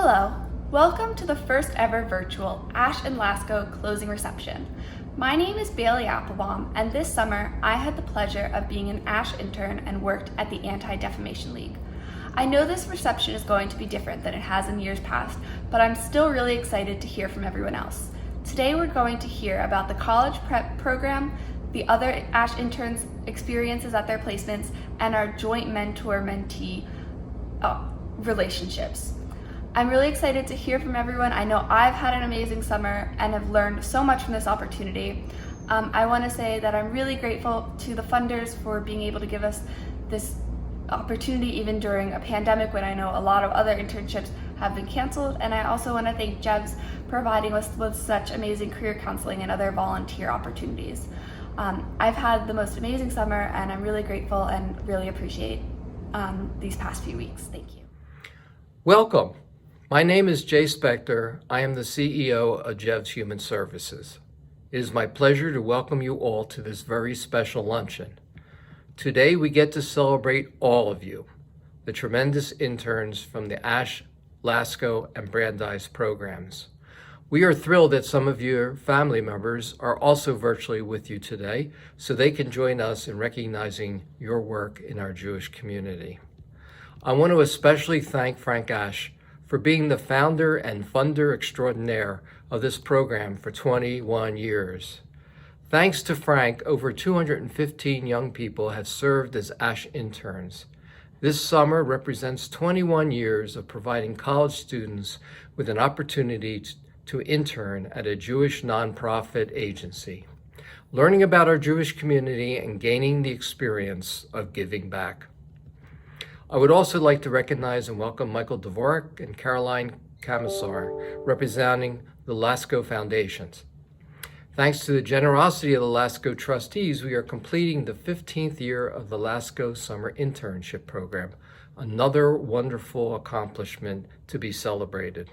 Hello, welcome to the first ever virtual Ash and Lasko closing reception. My name is Bailey Applebaum, and this summer I had the pleasure of being an Ash intern and worked at the Anti-Defamation League. I know this reception is going to be different than it has in years past, but I'm still really excited to hear from everyone else. Today we're going to hear about the college prep program, the other Ash interns' experiences at their placements, and our joint mentor-mentee relationships. I'm really excited to hear from everyone. I know I've had an amazing summer and have learned so much from this opportunity. I want to say that I'm really grateful to the funders for being able to give us this opportunity even during a pandemic when I know a lot of other internships have been canceled. And I also want to thank JEVS for providing us with such amazing career counseling and other volunteer opportunities. I've had the most amazing summer and I'm really grateful and really appreciate these past few weeks. Thank you. Welcome. My name is Jay Spector. I am the CEO of JEVS Human Services. It is my pleasure to welcome you all to this very special luncheon. Today we get to celebrate all of you, the tremendous interns from the ASH, Lasko, and Brandeis programs. We are thrilled that some of your family members are also virtually with you today, so they can join us in recognizing your work in our Jewish community. I want to especially thank Frank Ash for being the founder and funder extraordinaire of this program for 21 years. Thanks to Frank, over 215 young people have served as ASH interns. This summer represents 21 years of providing college students with an opportunity to intern at a Jewish nonprofit agency, learning about our Jewish community and gaining the experience of giving back. I would also like to recognize and welcome Michael Dvorak and Caroline Camisar, representing the Lasko Foundations. Thanks to the generosity of the Lasko trustees, we are completing the 15th year of the Lasko Summer Internship Program, another wonderful accomplishment to be celebrated.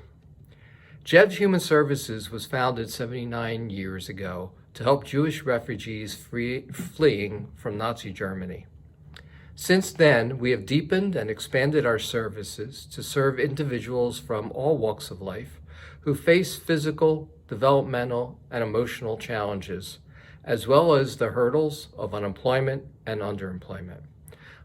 JEVS Human Services was founded 79 years ago to help Jewish refugees fleeing from Nazi Germany. Since then, we have deepened and expanded our services to serve individuals from all walks of life who face physical, developmental, and emotional challenges, as well as the hurdles of unemployment and underemployment.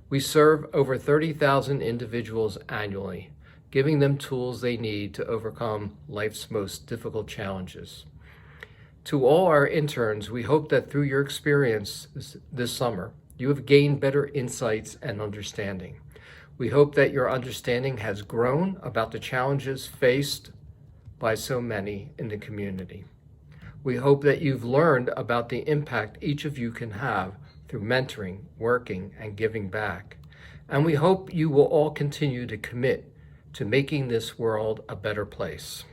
We serve over 30,000 individuals annually, giving them tools they need to overcome life's most difficult challenges. To all our interns, we hope that through your experience this summer, you have gained better insights and understanding. We hope that your understanding has grown about the challenges faced by so many in the community. We hope that you've learned about the impact each of you can have through mentoring, working, and giving back. And we hope you will all continue to commit to making this world a better place.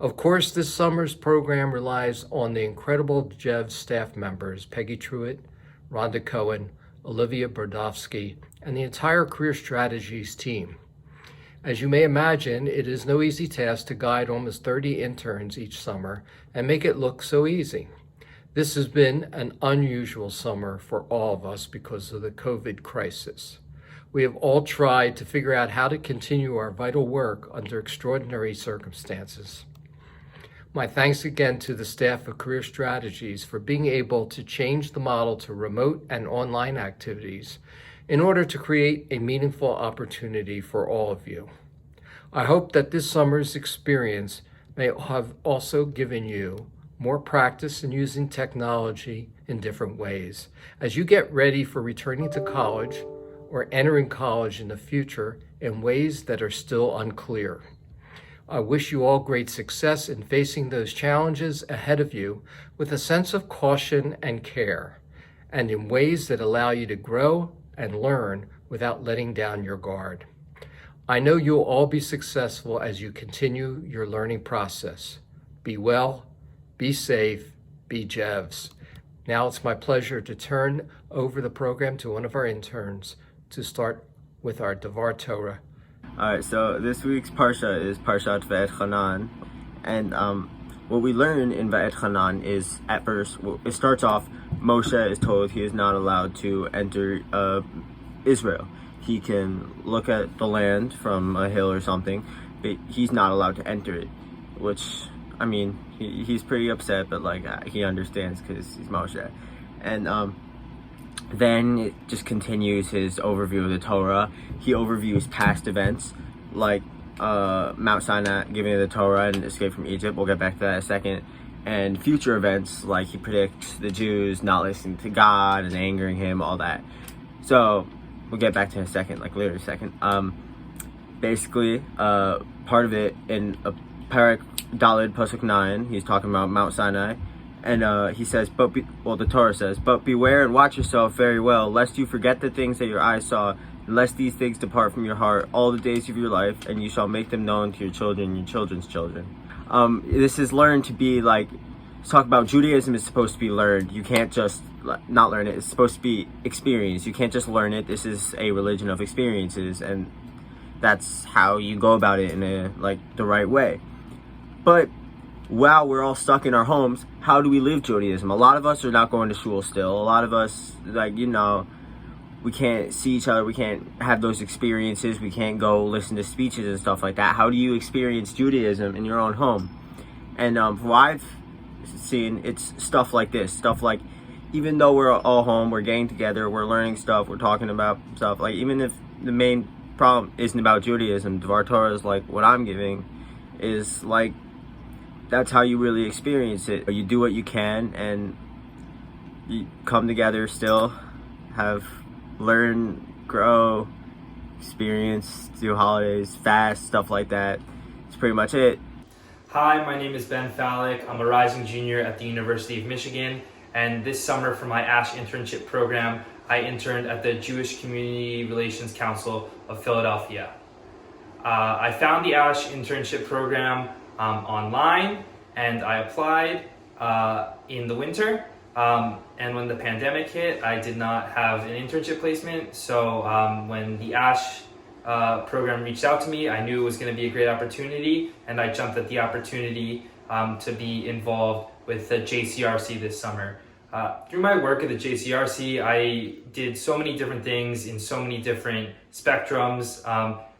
Of course, this summer's program relies on the incredible JEVS staff members, Peggy Truitt, Rhonda Cohen, Olivia Brodowski, and the entire Career Strategies team. As you may imagine, it is no easy task to guide almost 30 interns each summer and make it look so easy. This has been an unusual summer for all of us because of the COVID crisis. We have all tried to figure out how to continue our vital work under extraordinary circumstances. My thanks again to the staff of Career Strategies for being able to change the model to remote and online activities in order to create a meaningful opportunity for all of you. I hope that this summer's experience may have also given you more practice in using technology in different ways as you get ready for returning to college or entering college in the future in ways that are still unclear. I wish you all great success in facing those challenges ahead of you with a sense of caution and care, and in ways that allow you to grow and learn without letting down your guard. I know you'll all be successful as you continue your learning process. Be well, be safe, be JEVS. Now it's my pleasure to turn over the program to one of our interns to start with our Devar Torah. Alright, so this week's Parsha is Parshat Va'et-Chanan, and what we learn in Va'et-Chanan is, at first, it starts off, Moshe is told he is not allowed to enter Israel. He can look at the land from a hill or something, he's not allowed to enter it, which, I mean, he's pretty upset, but like he understands because he's Moshe. And then it just continues his overview of the Torah. He overviews past events like Mount Sinai giving the Torah and escape from Egypt. We'll get back to that in a second. And future events, like he predicts the Jews not listening to God and angering him, all that. So we'll get back to it in a second, like later in a second. Basically, part of it in Parak Dalid Pasuk 9, he's talking about Mount Sinai. And he says, the Torah says, "But beware and watch yourself very well, lest you forget the things that your eyes saw, and lest these things depart from your heart all the days of your life, and you shall make them known to your children and your children's children." This is learned to be like, let's talk about Judaism is supposed to be learned. You can't just not learn it. It's supposed to be experienced. You can't just learn it. This is a religion of experiences, and that's how you go about it in the right way. But while we're all stuck in our homes, how do we live Judaism? A lot of us are not going to shul still. A lot of us, we can't see each other. We can't have those experiences. We can't go listen to speeches and stuff like that. How do you experience Judaism in your own home? And from what I've seen, it's stuff like this. Stuff like, even though we're all home, we're getting together, we're learning stuff, we're talking about stuff. Like, even if the main problem isn't about Judaism, Dvar Torah is like what I'm giving, is like, that's how you really experience it. You do what you can, and you come together still, learn, grow, experience, do holidays, fast, stuff like that. That's pretty much it. Hi, my name is Ben Fallick. I'm a rising junior at the University of Michigan, and this summer for my ASH internship program, I interned at the Jewish Community Relations Council of Philadelphia. I found the ASH internship program online, and I applied in the winter. And when the pandemic hit, I did not have an internship placement. So when the ASH program reached out to me, I knew it was going to be a great opportunity, and I jumped at the opportunity to be involved with the JCRC this summer. Through my work at the JCRC, I did so many different things in so many different spectrums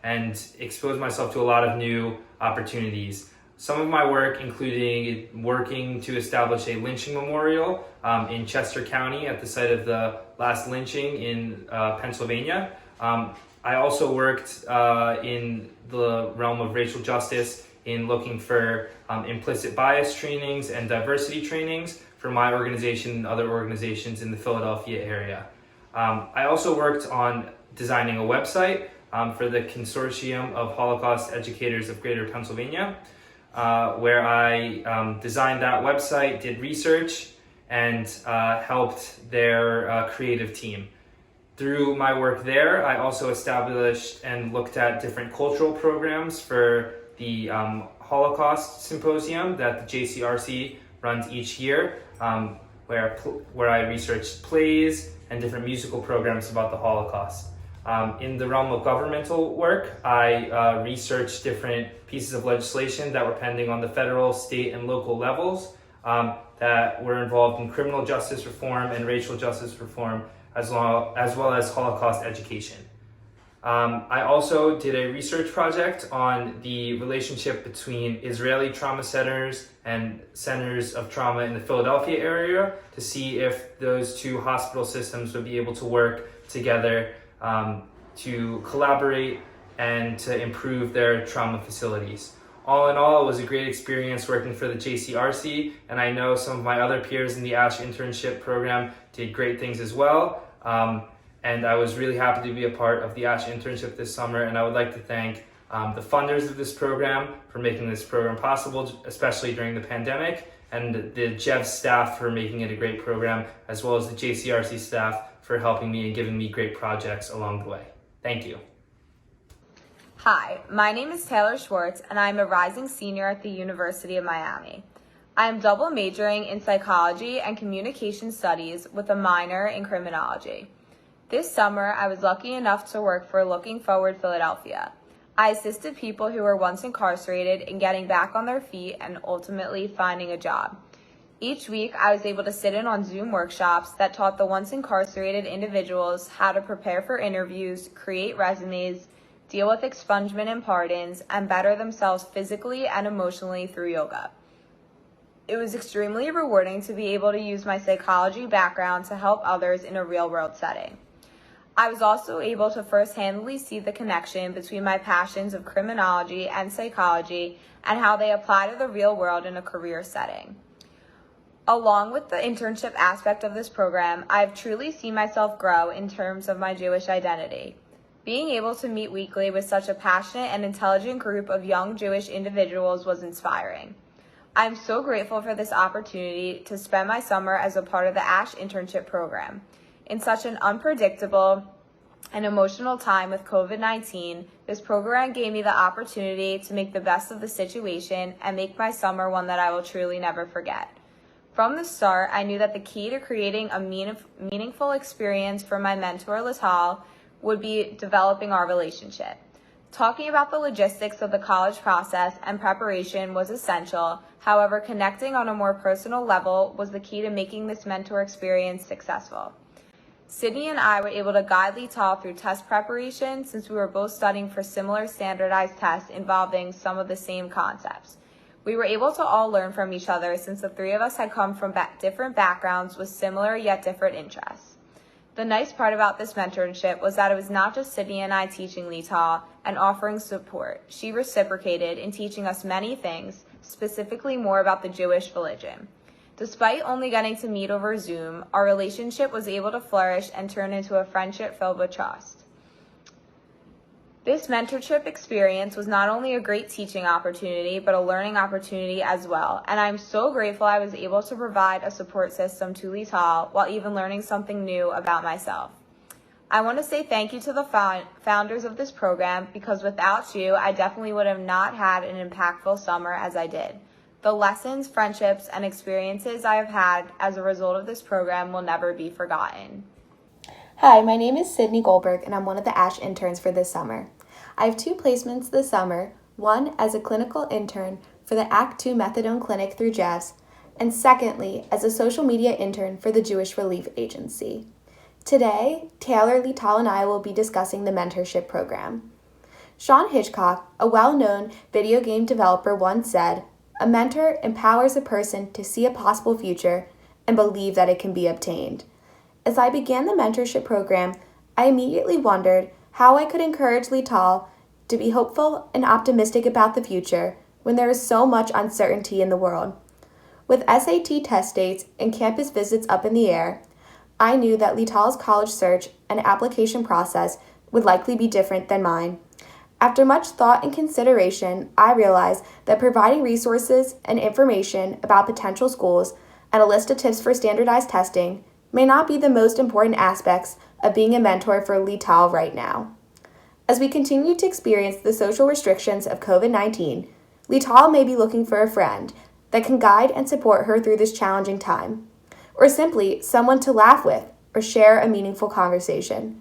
and exposed myself to a lot of new opportunities. Some of my work, including working to establish a lynching memorial in Chester County at the site of the last lynching in Pennsylvania. I also worked in the realm of racial justice in looking for implicit bias trainings and diversity trainings for my organization and other organizations in the Philadelphia area. I also worked on designing a website for the Consortium of Holocaust Educators of Greater Pennsylvania, where I designed that website, did research, and helped their creative team. Through my work there, I also established and looked at different cultural programs for the Holocaust Symposium that the JCRC runs each year, where I researched plays and different musical programs about the Holocaust. In the realm of governmental work, I researched different pieces of legislation that were pending on the federal, state, and local levels that were involved in criminal justice reform and racial justice reform, as well as Holocaust education. I also did a research project on the relationship between Israeli trauma centers and centers of trauma in the Philadelphia area to see if those two hospital systems would be able to work together to collaborate and to improve their trauma facilities. All in all, it was a great experience working for the JCRC, and I know some of my other peers in the ASH internship program did great things as well. And I was really happy to be a part of the ASH internship this summer, and I would like to thank the funders of this program for making this program possible, especially during the pandemic, and the JEV staff for making it a great program, as well as the JCRC staff for helping me and giving me great projects along the way. Thank you. Hi, my name is Taylor Schwartz, and I'm a rising senior at the University of Miami. I am double majoring in psychology and communication studies with a minor in criminology. This summer, I was lucky enough to work for Looking Forward Philadelphia. I assisted people who were once incarcerated in getting back on their feet and ultimately finding a job. Each week, I was able to sit in on Zoom workshops that taught the once incarcerated individuals how to prepare for interviews, create resumes, deal with expungement and pardons, and better themselves physically and emotionally through yoga. It was extremely rewarding to be able to use my psychology background to help others in a real-world setting. I was also able to first-handedly see the connection between my passions of criminology and psychology and how they apply to the real world in a career setting. Along with the internship aspect of this program, I've truly seen myself grow in terms of my Jewish identity. Being able to meet weekly with such a passionate and intelligent group of young Jewish individuals was inspiring. I'm so grateful for this opportunity to spend my summer as a part of the ASH internship program. In such an unpredictable and emotional time with COVID-19, this program gave me the opportunity to make the best of the situation and make my summer one that I will truly never forget. From the start, I knew that the key to creating a meaningful experience for my mentor, Lital, would be developing our relationship. Talking about the logistics of the college process and preparation was essential. However, connecting on a more personal level was the key to making this mentor experience successful. Sydney and I were able to guide Lital through test preparation since we were both studying for similar standardized tests involving some of the same concepts. We were able to all learn from each other since the three of us had come from different backgrounds with similar yet different interests. The nice part about this mentorship was that it was not just Sydney and I teaching Lital and offering support. She reciprocated in teaching us many things, specifically more about the Jewish religion. Despite only getting to meet over Zoom, our relationship was able to flourish and turn into a friendship filled with trust. This mentorship experience was not only a great teaching opportunity, but a learning opportunity as well, and I'm so grateful I was able to provide a support system to Lital while even learning something new about myself. I want to say thank you to the founders of this program because without you, I definitely would have not had an impactful summer as I did. The lessons, friendships, and experiences I have had as a result of this program will never be forgotten. Hi, my name is Sydney Goldberg, and I'm one of the ASH interns for this summer. I have 2 placements this summer, one as a clinical intern for the Act 2 Methadone Clinic through Jeffs, and secondly, as a social media intern for the Jewish Relief Agency. Today, Taylor, Lital, and I will be discussing the mentorship program. Sean Hitchcock, a well-known video game developer, once said, "A mentor empowers a person to see a possible future and believe that it can be obtained." As I began the mentorship program, I immediately wondered how I could encourage Lital to be hopeful and optimistic about the future when there is so much uncertainty in the world. With SAT test dates and campus visits up in the air, I knew that Lital's college search and application process would likely be different than mine. After much thought and consideration, I realized that providing resources and information about potential schools and a list of tips for standardized testing may not be the most important aspects of being a mentor for Lital right now. As we continue to experience the social restrictions of COVID-19, Lital may be looking for a friend that can guide and support her through this challenging time, or simply someone to laugh with or share a meaningful conversation.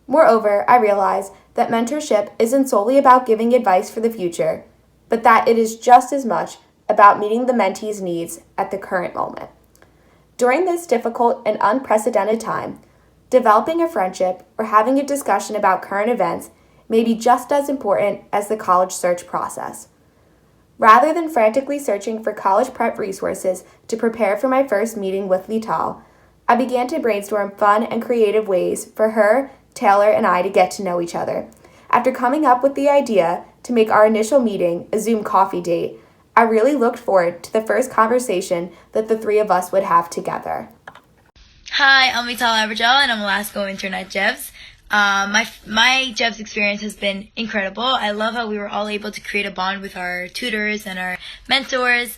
Moreover, I realize that mentorship isn't solely about giving advice for the future, but that it is just as much about meeting the mentee's needs at the current moment. During this difficult and unprecedented time, developing a friendship or having a discussion about current events may be just as important as the college search process. Rather than frantically searching for college prep resources to prepare for my first meeting with Lital, I began to brainstorm fun and creative ways for her, Taylor, and I to get to know each other. After coming up with the idea to make our initial meeting a Zoom coffee date, I really looked forward to the first conversation that the 3 of us would have together. Hi, I'm Lital Abergel, and I'm a Lasko intern at Jevs. My Jevs experience has been incredible. I love how we were all able to create a bond with our tutors and our mentors,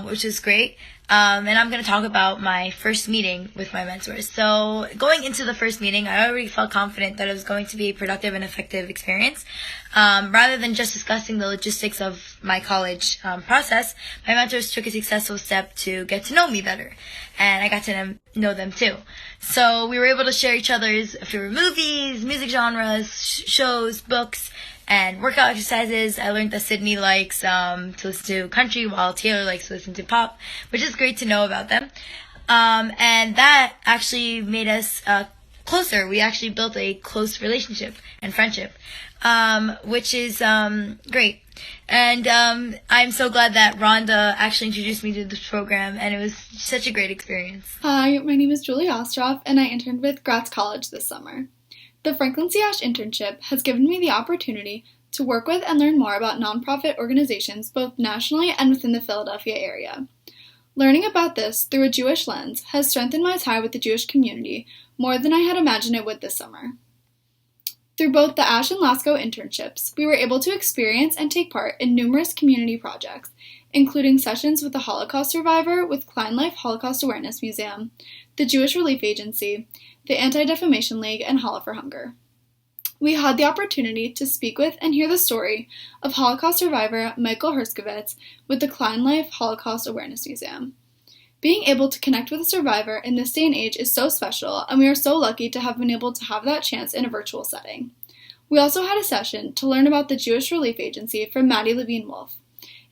which is great. And I'm going to talk about my first meeting with my mentors. So going into the first meeting, I already felt confident that it was going to be a productive and effective experience. Rather than just discussing the logistics of my college process, my mentors took a successful step to get to know me better. And I got to know them too. So we were able to share each other's favorite movies, music genres, shows, books, and workout exercises. I learned that Sydney likes to listen to country while Taylor likes to listen to pop, which is great to know about them. And that actually made us closer. We actually built a close relationship and friendship, which is great. And I'm so glad that Rhonda actually introduced me to this program, and it was such a great experience. Hi, my name is Julie Ostroff, and I interned with Gratz College this summer. The Franklin C. Ashe internship has given me the opportunity to work with and learn more about nonprofit organizations both nationally and within the Philadelphia area. Learning about this through a Jewish lens has strengthened my tie with the Jewish community more than I had imagined it would this summer. Through both the Ashe and Lasko internships, we were able to experience and take part in numerous community projects, including sessions with a Holocaust survivor with Klein Life Holocaust Awareness Museum, the Jewish Relief Agency, the Anti-Defamation League, and Holla for Hunger. We had the opportunity to speak with and hear the story of Holocaust survivor Michael Herskovitz with the Klein Life Holocaust Awareness Museum. Being able to connect with a survivor in this day and age is so special, and we are so lucky to have been able to have that chance in a virtual setting. We also had a session to learn about the Jewish Relief Agency from Maddie Levine-Wolf.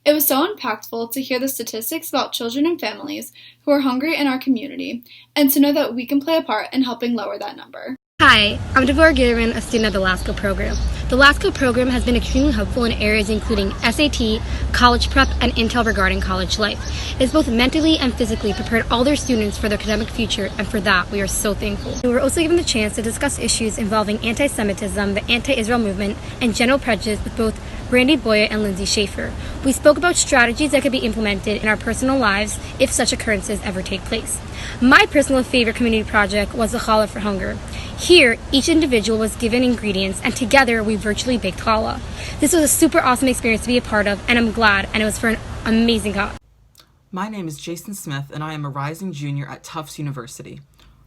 It was so impactful to hear the statistics about children and families who are hungry in our community, and to know that we can play a part in helping lower that number. Hi, I'm Devorah Gitterman, a student of the Lasko program. The Lasko program has been extremely helpful in areas including SAT, college prep, and intel regarding college life. It has both mentally and physically prepared all their students for their academic future, and for that, we are so thankful. We were also given the chance to discuss issues involving anti-Semitism, the anti-Israel movement, and general prejudice with both Brandy Boyer and Lindsay Schaefer. We spoke about strategies that could be implemented in our personal lives if such occurrences ever take place. My personal favorite community project was the Challah for Hunger. Here, each individual was given ingredients, and together we virtually baked challah. This was a super awesome experience to be a part of, and I'm glad, and it was for an amazing cause. My name is Jason Smith, and I am a rising junior at Tufts University.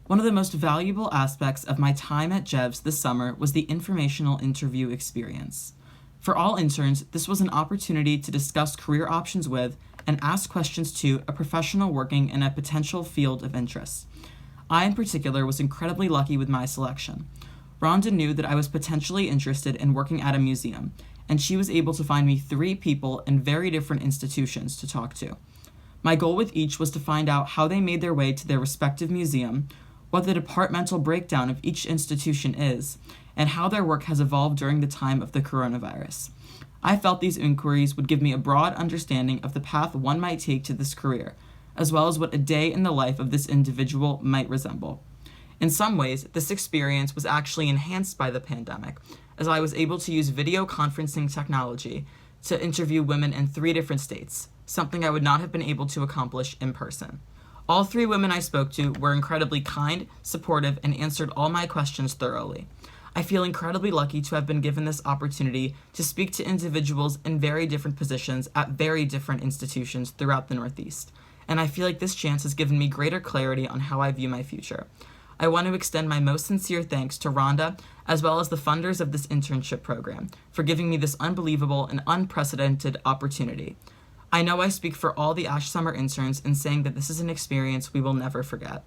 One of the most valuable aspects of my time at JEVS this summer was the informational interview experience. For all interns, this was an opportunity to discuss career options with and ask questions to a professional working in a potential field of interest. I, in particular, was incredibly lucky with my selection. Rhonda knew that I was potentially interested in working at a museum, and she was able to find me 3 people in very different institutions to talk to. My goal with each was to find out how they made their way to their respective museum, what the departmental breakdown of each institution is, and how their work has evolved during the time of the coronavirus. I felt these inquiries would give me a broad understanding of the path one might take to this career, as well as what a day in the life of this individual might resemble. In some ways, this experience was actually enhanced by the pandemic, as I was able to use video conferencing technology to interview women in 3 different states, something I would not have been able to accomplish in person. All 3 women I spoke to were incredibly kind, supportive, and answered all my questions thoroughly. I feel incredibly lucky to have been given this opportunity to speak to individuals in very different positions at very different institutions throughout the Northeast, and I feel like this chance has given me greater clarity on how I view my future. I want to extend my most sincere thanks to Rhonda, as well as the funders of this internship program, for giving me this unbelievable and unprecedented opportunity. I know I speak for all the Ashe Summer interns in saying that this is an experience we will never forget.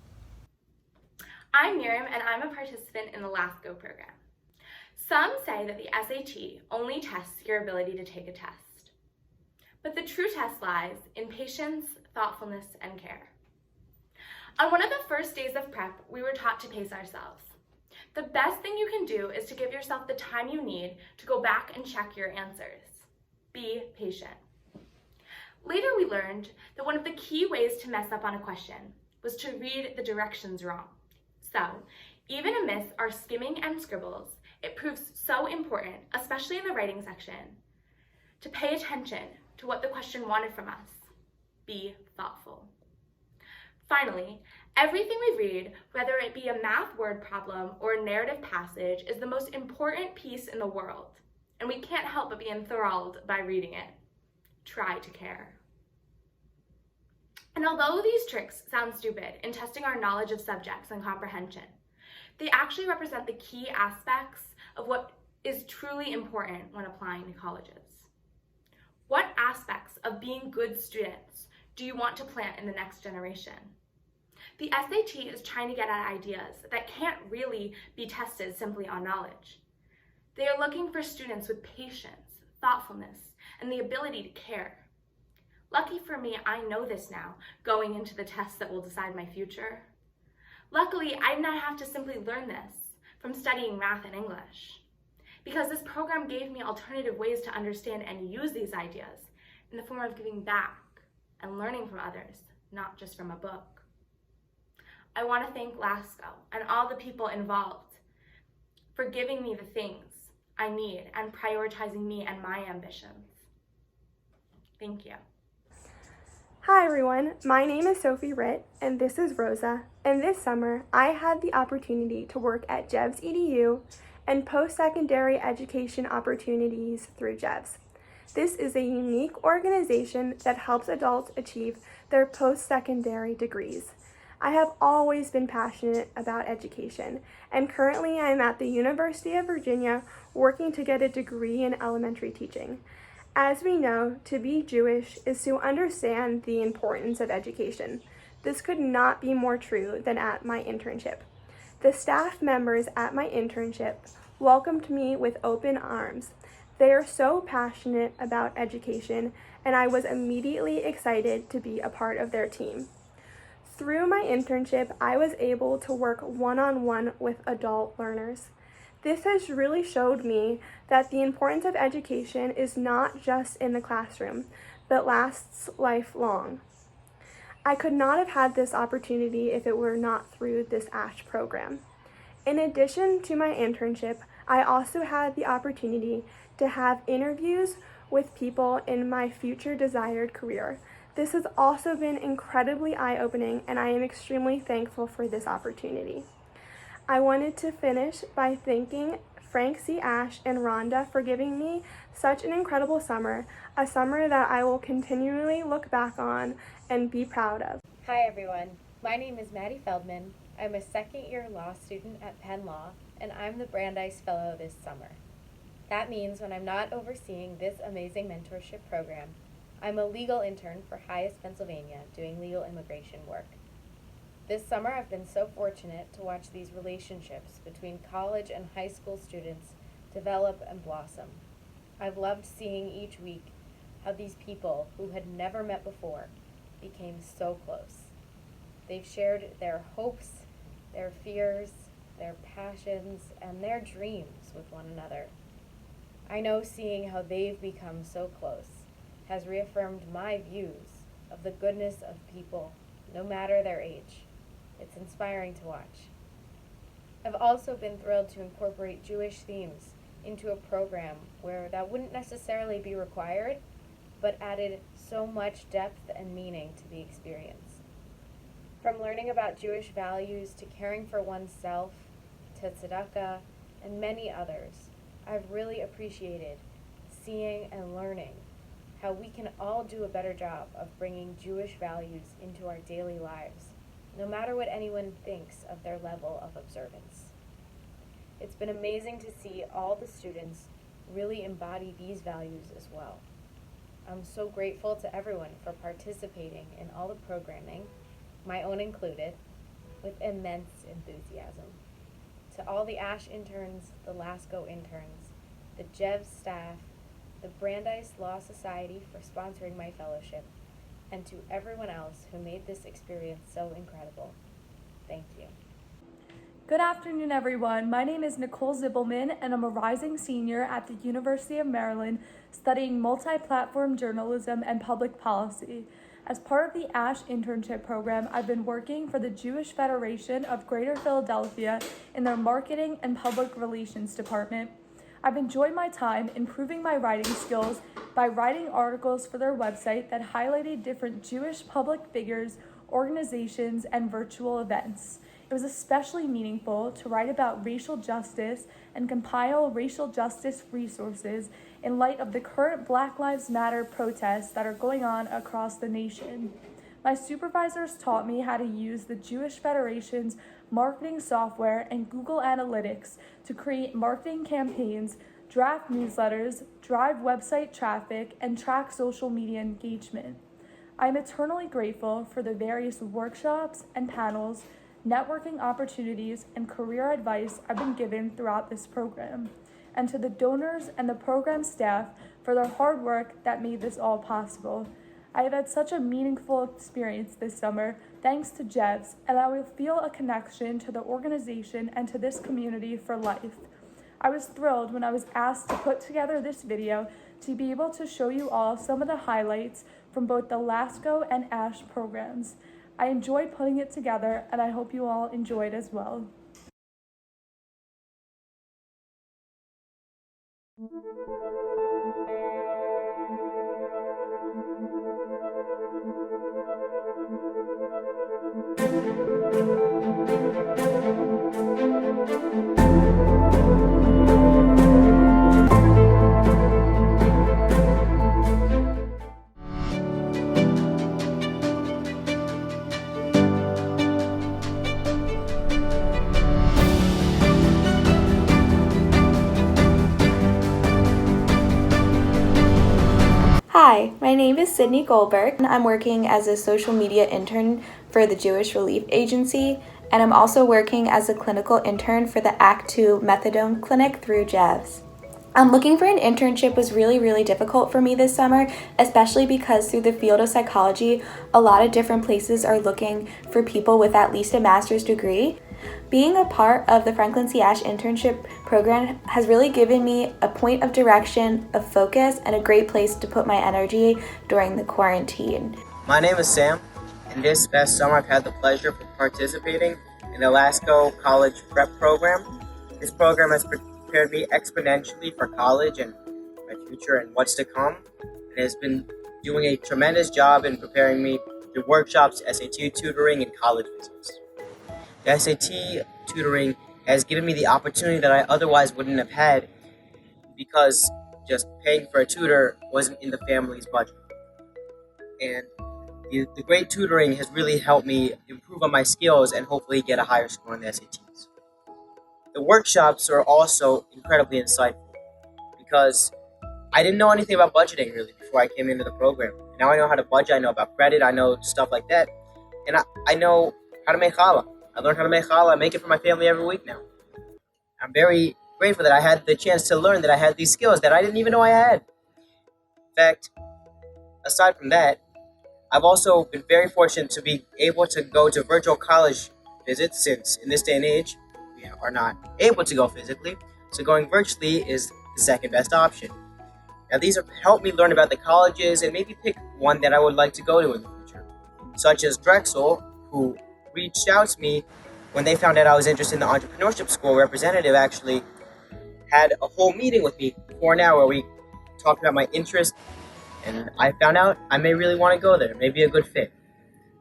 I'm Miriam, and I'm a participant in the Lasko program. Some say that the SAT only tests your ability to take a test. But the true test lies in patience, thoughtfulness, and care. On one of the first days of prep, we were taught to pace ourselves. The best thing you can do is to give yourself the time you need to go back and check your answers. Be patient. Later, we learned that one of the key ways to mess up on a question was to read the directions wrong. So, even amidst our skimming and scribbles, it proves so important, especially in the writing section, to pay attention to what the question wanted from us. Be thoughtful. Finally, everything we read, whether it be a math word problem or a narrative passage, is the most important piece in the world, and we can't help but be enthralled by reading it. Try to care. And although these tricks sound stupid in testing our knowledge of subjects and comprehension, they actually represent the key aspects of what is truly important when applying to colleges. What aspects of being good students do you want to plant in the next generation? The SAT is trying to get at ideas that can't really be tested simply on knowledge. They are looking for students with patience, thoughtfulness, and the ability to care. Lucky for me, I know this now, going into the tests that will decide my future. Luckily, I did not have to simply learn this from studying math and English, because this program gave me alternative ways to understand and use these ideas in the form of giving back and learning from others, not just from a book. I want to thank Lasko and all the people involved for giving me the things I need and prioritizing me and my ambitions. Thank you. Hi everyone, my name is Sophie Ritt and this is Rosa, and this summer I had the opportunity to work at JEVS EDU and post-secondary education opportunities through JEVS. This is a unique organization that helps adults achieve their post-secondary degrees. I have always been passionate about education, and currently I am at the University of Virginia working to get a degree in elementary teaching. As we know, to be Jewish is to understand the importance of education. This could not be more true than at my internship. The staff members at my internship welcomed me with open arms. They are so passionate about education, and I was immediately excited to be a part of their team. Through my internship, I was able to work one-on-one with adult learners. This has really showed me that the importance of education is not just in the classroom, but lasts lifelong. I could not have had this opportunity if it were not through this ASH program. In addition to my internship, I also had the opportunity to have interviews with people in my future desired career. This has also been incredibly eye-opening, and I am extremely thankful for this opportunity. I wanted to finish by thanking Frank C. Ash and Rhonda for giving me such an incredible summer, a summer that I will continually look back on and be proud of. Hi everyone, my name is Maddie Feldman. I'm a second-year law student at Penn Law, and I'm the Brandeis Fellow this summer. That means when I'm not overseeing this amazing mentorship program, I'm a legal intern for Highest Pennsylvania doing legal immigration work. This summer I've been so fortunate to watch these relationships between college and high school students develop and blossom. I've loved seeing each week how these people who had never met before became so close. They've shared their hopes, their fears, their passions, and their dreams with one another. I know seeing how they've become so close has reaffirmed my views of the goodness of people, no matter their age. It's inspiring to watch. I've also been thrilled to incorporate Jewish themes into a program where that wouldn't necessarily be required, but added so much depth and meaning to the experience. From learning about Jewish values to caring for oneself, to tzedakah, and many others, I've really appreciated seeing and learning how we can all do a better job of bringing Jewish values into our daily lives, no matter what anyone thinks of their level of observance. It's been amazing to see all the students really embody these values as well. I'm so grateful to everyone for participating in all the programming, my own included, with immense enthusiasm. To all the ASH interns, the Lasko interns, the JEVS staff, the Brandeis Law Society for sponsoring my fellowship, and to everyone else who made this experience so incredible. Thank you. Good afternoon, everyone. My name is Nicole Zibelman, and I'm a rising senior at the University of Maryland studying multi-platform journalism and public policy. As part of the ASH internship program, I've been working for the Jewish Federation of Greater Philadelphia in their marketing and public relations department. I've enjoyed my time improving my writing skills by writing articles for their website that highlighted different Jewish public figures, organizations, and virtual events. It was especially meaningful to write about racial justice and compile racial justice resources in light of the current Black Lives Matter protests that are going on across the nation. My supervisors taught me how to use the Jewish Federation's marketing software and Google Analytics to create marketing campaigns, draft newsletters, drive website traffic, and track social media engagement. I am eternally grateful for the various workshops and panels, networking opportunities, and career advice I've been given throughout this program, and to the donors and the program staff for their hard work that made this all possible. I have had such a meaningful experience this summer thanks to Jevs, and I will feel a connection to the organization and to this community for life. I was thrilled when I was asked to put together this video to be able to show you all some of the highlights from both the Lasko and ASH programs. I enjoyed putting it together, and I hope you all enjoyed as well. Hi, my name is Sydney Goldberg, and I'm working as a social media intern for the Jewish Relief Agency, and I'm also working as a clinical intern for the Act 2 Methadone Clinic through Jevs. Looking for an internship was really difficult for me this summer, especially because through the field of psychology, a lot of different places are looking for people with at least a master's degree. Being a part of the Franklin C. Ash internship program has really given me a point of direction, a focus, and a great place to put my energy during the quarantine. My name is Sam, and this past summer I've had the pleasure of participating in the Lasko College Prep Program. This program has prepared me exponentially for college and my future and what's to come. It has been doing a tremendous job in preparing me through workshops, SAT tutoring, and college visits. The SAT tutoring has given me the opportunity that I otherwise wouldn't have had because just paying for a tutor wasn't in the family's budget. And the great tutoring has really helped me improve on my skills and hopefully get a higher score on the SATs. The workshops are also incredibly insightful because I didn't know anything about budgeting really before I came into the program. Now I know how to budget, I know about credit, I know stuff like that, and I know how to make challah. I learned how to make challah. I make it for my family every week now. I'm very grateful that I had the chance to learn that I had these skills that I didn't even know I had. In fact, aside from that, I've also been very fortunate to be able to go to virtual college visits since in this day and age, we are not able to go physically, so going virtually is the second best option. Now these have helped me learn about the colleges and maybe pick one that I would like to go to in the future, such as Drexel, who reached out to me when they found out I was interested in the entrepreneurship school. Representative actually had a whole meeting with me for an hour where we talked about my interest, and I found out I may really want to go there, maybe a good fit.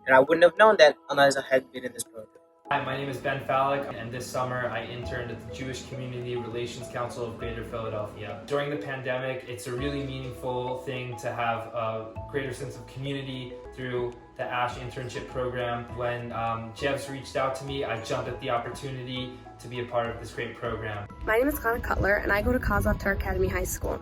And I wouldn't have known that unless I had been in this program. Hi, my name is Ben Fallick, and this summer I interned at the Jewish Community Relations Council of Greater Philadelphia. During the pandemic, it's a really meaningful thing to have a greater sense of community through the ASH internship program. When Jevs reached out to me, I jumped at the opportunity to be a part of this great program. My name is Connor Cutler, and I go to Kozlov Tar Academy High School.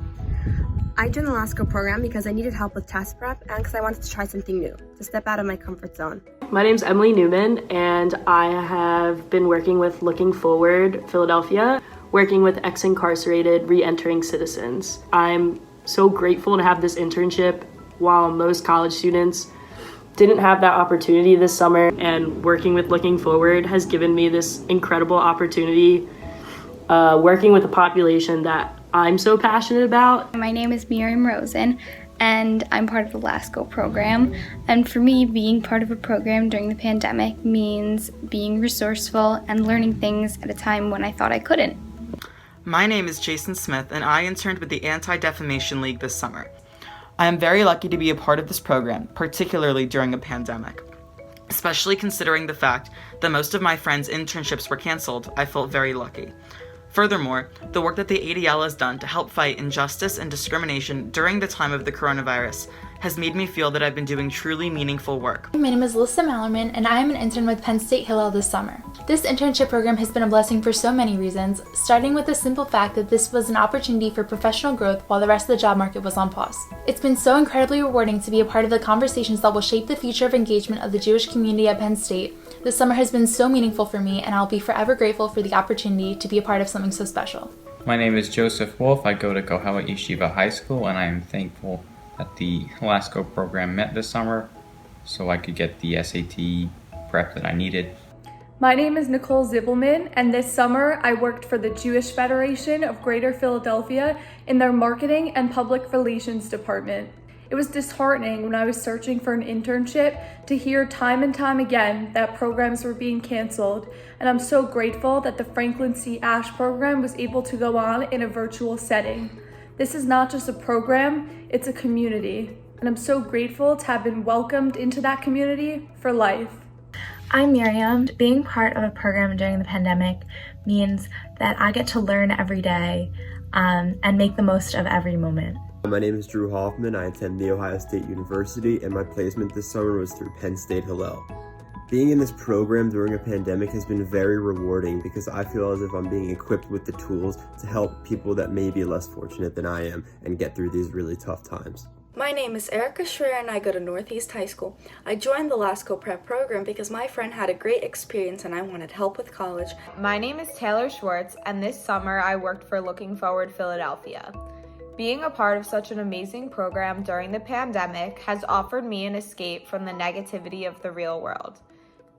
I joined the Lasko program because I needed help with test prep and because I wanted to try something new, to step out of my comfort zone. My name's Emily Newman, and I have been working with Looking Forward Philadelphia, working with ex-incarcerated re-entering citizens. I'm so grateful to have this internship while most college students didn't have that opportunity this summer, and working with Looking Forward has given me this incredible opportunity working with a population that I'm so passionate about. My name is Miriam Rosen, and I'm part of the Lasko program. And for me, being part of a program during the pandemic means being resourceful and learning things at a time when I thought I couldn't. My name is Jason Smith, and I interned with the Anti-Defamation League this summer. I am very lucky to be a part of this program, particularly during a pandemic. Especially considering the fact that most of my friends' internships were canceled, I felt very lucky. Furthermore, the work that the ADL has done to help fight injustice and discrimination during the time of the coronavirus has made me feel that I've been doing truly meaningful work. My name is Alyssa Mallerman, and I am an intern with Penn State Hillel this summer. This internship program has been a blessing for so many reasons, starting with the simple fact that this was an opportunity for professional growth while the rest of the job market was on pause. It's been so incredibly rewarding to be a part of the conversations that will shape the future of engagement of the Jewish community at Penn State. This summer has been so meaningful for me, and I'll be forever grateful for the opportunity to be a part of something so special. My name is Joseph Wolf. I go to Kohelet Yeshiva High School, and I am thankful that the Lasko program met this summer so I could get the SAT prep that I needed. My name is Nicole Zibelman, and this summer I worked for the Jewish Federation of Greater Philadelphia in their marketing and public relations department. It was disheartening when I was searching for an internship to hear time and time again that programs were being canceled, and I'm so grateful that the Franklin C. Ash program was able to go on in a virtual setting. This is not just a program, it's a community, and I'm so grateful to have been welcomed into that community for life. I'm Miriam. Being part of a program during the pandemic means that I get to learn every day and make the most of every moment. My name is Drew Hoffman. I attend The Ohio State University, and my placement this summer was through Penn State Hillel. Being in this program during a pandemic has been very rewarding because I feel as if I'm being equipped with the tools to help people that may be less fortunate than I am and get through these really tough times. My name is Erica Schreier and I go to Northeast High School. I joined the Lasko Prep program because my friend had a great experience and I wanted help with college. My name is Taylor Schwartz, and this summer I worked for Looking Forward Philadelphia. Being a part of such an amazing program during the pandemic has offered me an escape from the negativity of the real world.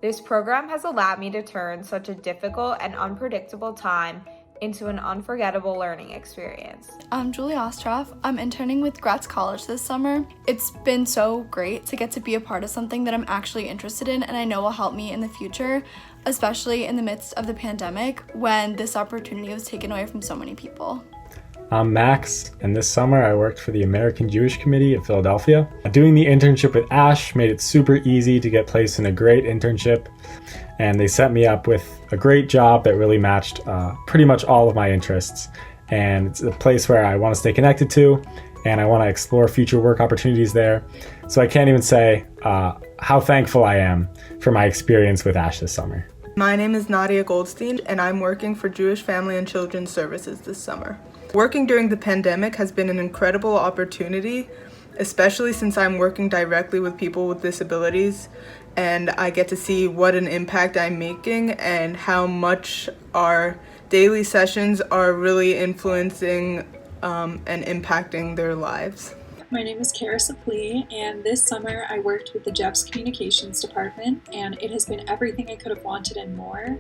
This program has allowed me to turn such a difficult and unpredictable time into an unforgettable learning experience. I'm Julie Ostroff. I'm interning with Gratz College this summer. It's been so great to get to be a part of something that I'm actually interested in and I know will help me in the future, especially in the midst of the pandemic when this opportunity was taken away from so many people. I'm Max, and this summer I worked for the American Jewish Committee of Philadelphia. Doing the internship with ASH made it super easy to get placed in a great internship, and they set me up with a great job that really matched pretty much all of my interests. And it's a place where I want to stay connected to, and I want to explore future work opportunities there. So I can't even say how thankful I am for my experience with ASH this summer. My name is Nadia Goldstein, and I'm working for Jewish Family and Children's Services this summer. Working during the pandemic has been an incredible opportunity, especially since I'm working directly with people with disabilities, and I get to see what an impact I'm making and how much our daily sessions are really influencing and impacting their lives. My name is Kara Saplee, and this summer I worked with the JEPS Communications Department, and it has been everything I could have wanted and more.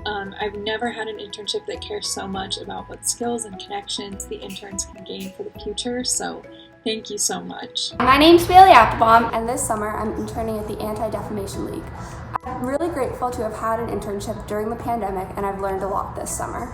I've never had an internship that cares so much about what skills and connections the interns can gain for the future, so thank you so much. My name's Bailey Applebaum, and this summer I'm interning at the Anti-Defamation League. I'm really grateful to have had an internship during the pandemic, and I've learned a lot this summer.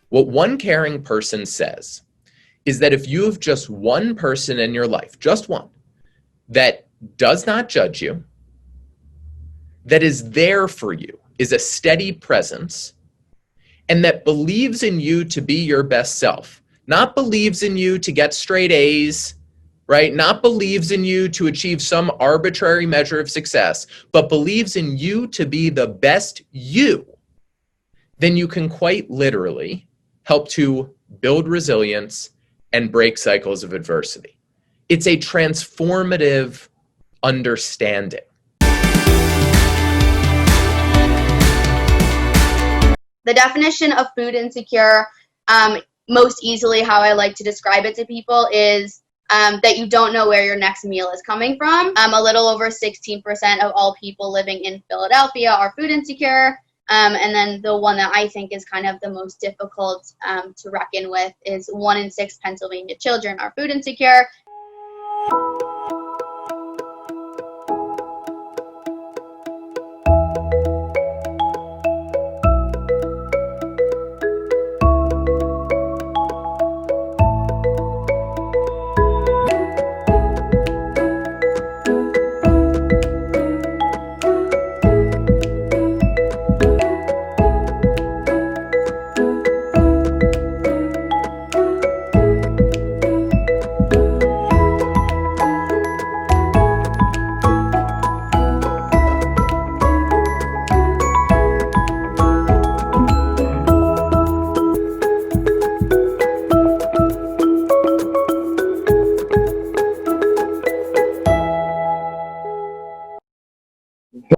What one caring person says is that if you have just one person in your life, just one, that does not judge you, that is there for you, is a steady presence, and that believes in you to be your best self, not believes in you to get straight A's, right? Not believes in you to achieve some arbitrary measure of success, but believes in you to be the best you, then you can quite literally help to build resilience and break cycles of adversity. It's a transformative understanding. The definition of food insecure, most easily how I like to describe it to people is that you don't know where your next meal is coming from. A little over 16% of all people living in Philadelphia are food insecure. And then the one that I think is kind of the most difficult to reckon with is 1 in 6 Pennsylvania children are food insecure.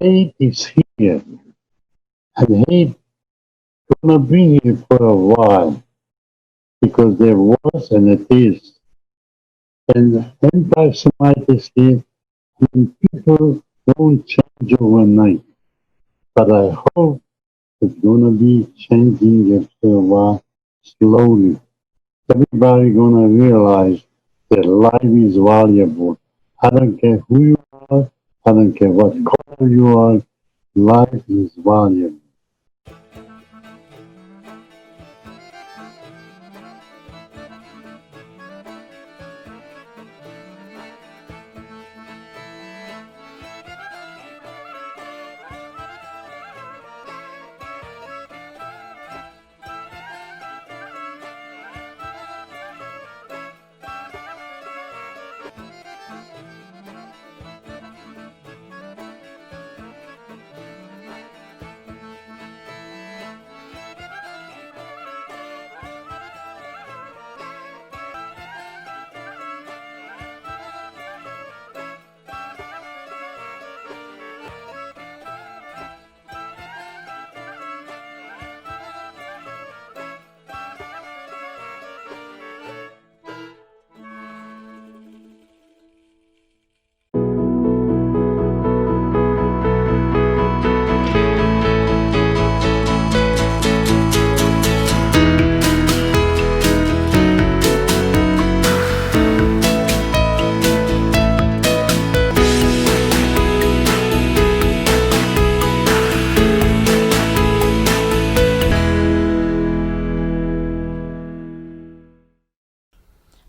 Hate is here, and hate gonna be here for a while, because there was and it is. And anti-Semitism, and people don't change overnight, but I hope it's gonna be changing after a while, slowly. Everybody gonna realize that life is valuable. I don't care who you are, I don't care what color you are, life is valuable.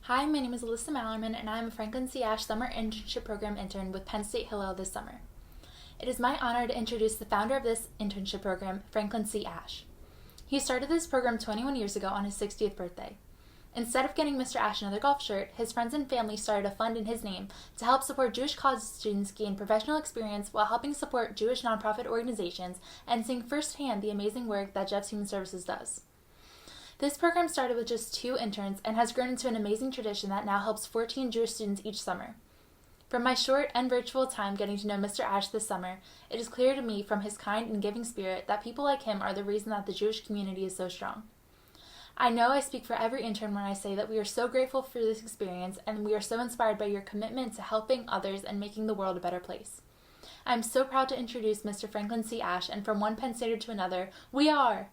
Hi, my name is Alyssa Mallerman, and I am a Franklin C. Ash Summer Internship Program intern with Penn State Hillel this summer. It is my honor to introduce the founder of this internship program, Franklin C. Ash. He started this program 21 years ago on his 60th birthday. Instead of getting Mr. Ash another golf shirt, his friends and family started a fund in his name to help support Jewish college students gain professional experience while helping support Jewish nonprofit organizations and seeing firsthand the amazing work that Jeff's Human Services does. This program started with just 2 interns and has grown into an amazing tradition that now helps 14 Jewish students each summer. From my short and virtual time getting to know Mr. Ash this summer, it is clear to me from his kind and giving spirit that people like him are the reason that the Jewish community is so strong. I know I speak for every intern when I say that we are so grateful for this experience and we are so inspired by your commitment to helping others and making the world a better place. I am so proud to introduce Mr. Franklin C. Ash, and from one Penn Stater to another, we are